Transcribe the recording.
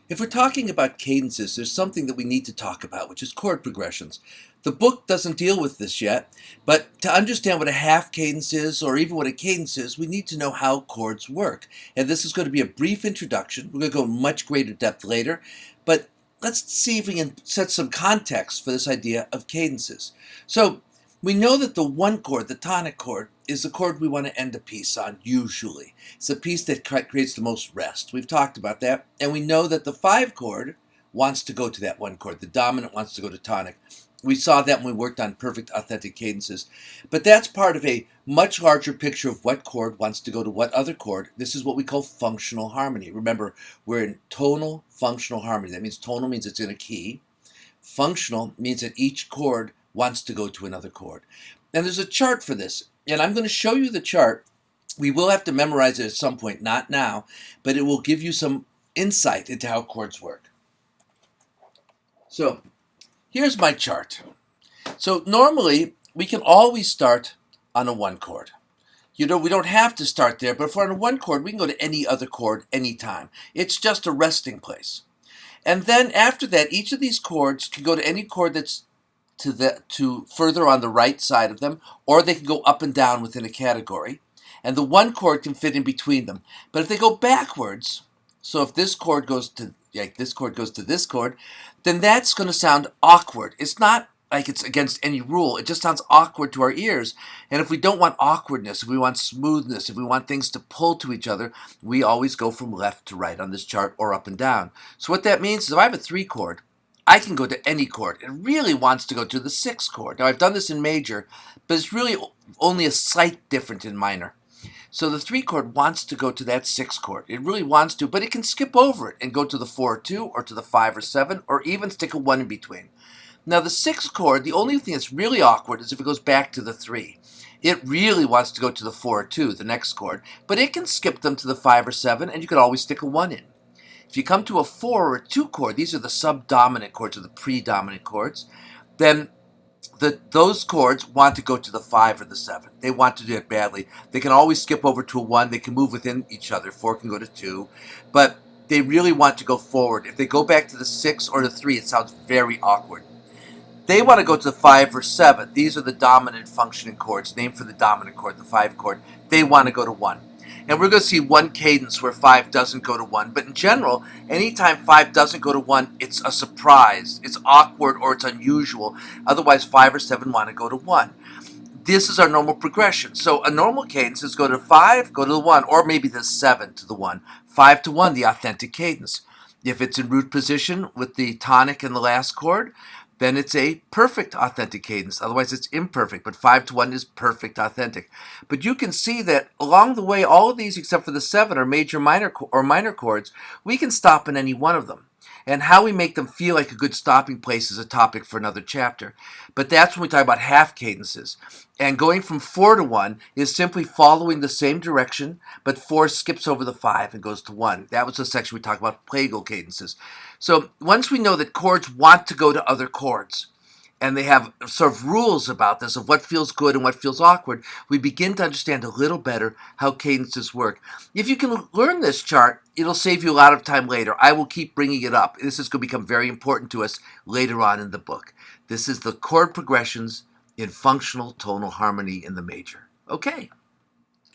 If we're talking about cadences, there's something that we need to talk about, which is chord progressions. The book doesn't deal with this yet, but to understand what a half cadence is, or even what a cadence is, we need to know how chords work. And this is going to be a brief introduction. We're going to go in much greater depth later, but let's see if we can set some context for this idea of cadences. So we know that the one chord, the tonic chord, is the chord we want to end a piece on, usually. It's a piece that creates the most rest. We've talked about that. And we know that the 5 chord wants to go to that one chord. The dominant wants to go to tonic. We saw that when we worked on perfect authentic cadences. But that's part of a much larger picture of what chord wants to go to what other chord. This is what we call functional harmony. Remember, we're in tonal functional harmony. That means tonal means it's in a key. Functional means that each chord wants to go to another chord. And there's a chart for this. And I'm going to show you the chart. We will have to memorize it at some point, not now, but it will give you some insight into how chords work. So here's my chart. So normally we can always start on a 1 chord. We don't have to start there, but if we're on a 1 chord, we can go to any other chord anytime. It's just a resting place. And then after that, each of these chords can go to any chord that's to further on the right side of them, or they can go up and down within a category. And the 1 chord can fit in between them. But if they go backwards, so if this chord goes to this chord goes to this chord, then that's going to sound awkward. It's not like it's against any rule. It just sounds awkward to our ears. And if we don't want awkwardness, if we want smoothness, if we want things to pull to each other, we always go from left to right on this chart, or up and down. So what that means is if I have a 3 chord, I can go to any chord. It really wants to go to the 6 chord. Now I've done this in major, but it's really only a slight difference in minor. So the 3 chord wants to go to that 6 chord. It really wants to, but it can skip over it and go to the 4 or 2, or to the 5 or 7, or even stick a 1 in between. Now the 6 chord, the only thing that's really awkward is if it goes back to the 3. It really wants to go to the 4 or 2, the next chord, but it can skip them to the 5 or 7, and you could always stick a 1 in. If you come to a 4 or a 2 chord, these are the subdominant chords or the predominant chords, then those chords want to go to the 5 or the 7. They want to do it badly. They can always skip over to a 1. They can move within each other. 4 can go to 2. But they really want to go forward. If they go back to the 6 or the 3, it sounds very awkward. They want to go to the 5 or 7. These are the dominant functioning chords, named for the dominant chord, the 5 chord. They want to go to 1. And we're going to see one cadence where 5 doesn't go to 1. But in general, anytime 5 doesn't go to 1, it's a surprise. It's awkward or it's unusual. Otherwise, 5 or 7 want to go to 1. This is our normal progression. So a normal cadence is go to 5, go to the 1, or maybe the 7 to the 1. 5 to 1, the authentic cadence. If it's in root position with the tonic in the last chord, then it's a perfect authentic cadence. Otherwise, it's imperfect. But 5 to 1 is perfect authentic. But you can see that along the way, all of these except for the 7 are major, minor, or minor chords. We can stop in any one of them. And how we make them feel like a good stopping place is a topic for another chapter. But that's when we talk about half cadences. And going from 4 to 1 is simply following the same direction, but 4 skips over the 5 and goes to 1. That was the section we talked about plagal cadences. So once we know that chords want to go to other chords, and they have sort of rules about this of what feels good and what feels awkward, we begin to understand a little better how cadences work. If you can learn this chart, it'll save you a lot of time later. I will keep bringing it up. This is going to become very important to us later on in the book. This is the chord progressions in functional tonal harmony in the major. Okay.